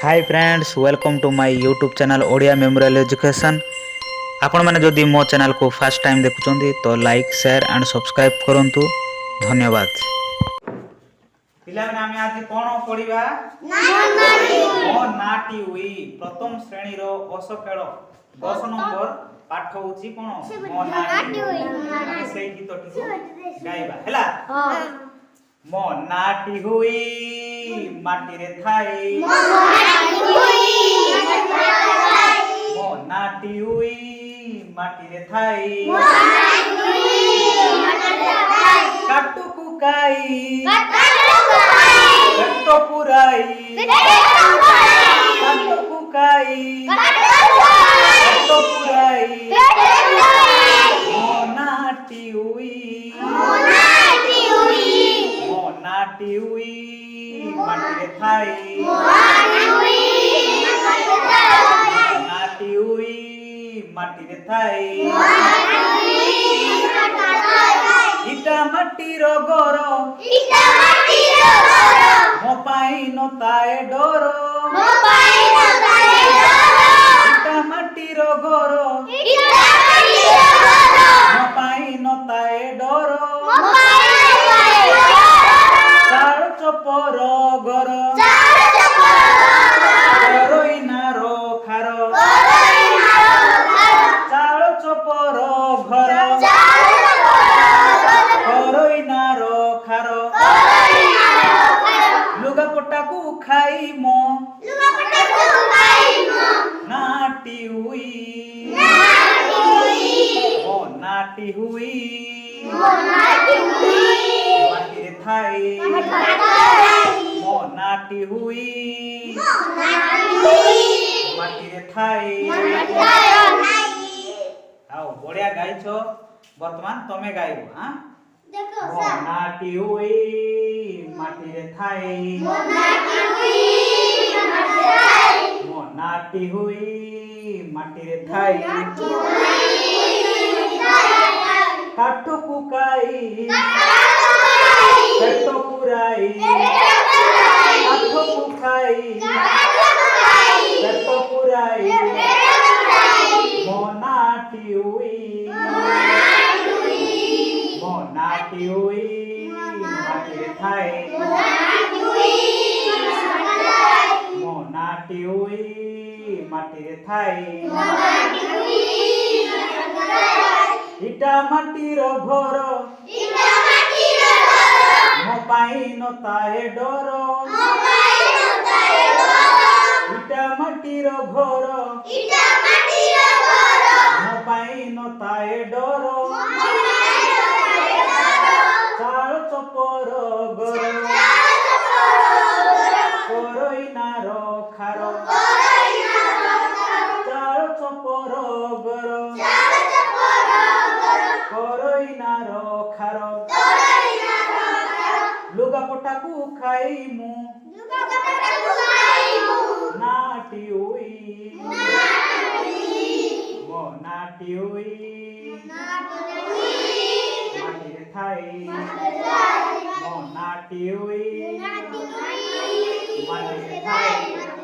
Hi friends, welcome to my YouTube channel Odia memorial education. आपण मैंने जदि मो चैनल को फर्स्ट टाइम देखुचंदी तो लाइक शेयर एंड सब्सक्राइब करंतु। धन्यवाद। पिला माने आमे आज कोन पढिबा? मो नाटी हुई प्रथम श्रेणी रो असकेळ 10 नंबर पाठ होउची कोन मो नाटी हुई। सेही गीतटी गाइबा हैला। मो नाटी हुई माटी रे थाई, मो नाटी हुई माटी रे थाई, काटू कुकाई गट्टो पुराई, काटू कुकाई गट्टो पुराई, मो नाटी हुई नाटी हुई माटी रे थाई, नाटी हुई माटी रे थाई, इटा माटी रो गोरो मो पाई न ताए डोरो, इटा माटी रो गोरो मो पाई न ताए डोरो, चाल चपर गरो गरोई नारो खारो, चाल चपर घर गरोई नारो खारो, लुगा पटा को खाई मो नाटी हुई, ओ नाटी हुई माटी रे थाई, मो नाटी हुई माटी रे थाई। आओ बढ़िया गाइछो। वर्तमान तमे गाइबो। हां मो नाटी हुई माटी रे थाई, मो नाटी हुई माटी रे थाई, काटू कुकाई गट्टो पुराई, काटू कुकाई गट्टो पुराई, मो नाटी हुई माटी रे थाई, मो नाटी हुई माटी रे थाई, इटा माटी रो घर मो पाई न ताए डोरो, इटा माटी रो घर मो पाई न ताए डोरो, चाल चपर गरो गरोई नारो खारो, चाल चपर गरो गरोई नारो खारो, लुगा पटा को खाई मु नाटी हुई, मो नाटी हुई माटी रे थाई, मो नाटी हुई माटी रे थाई।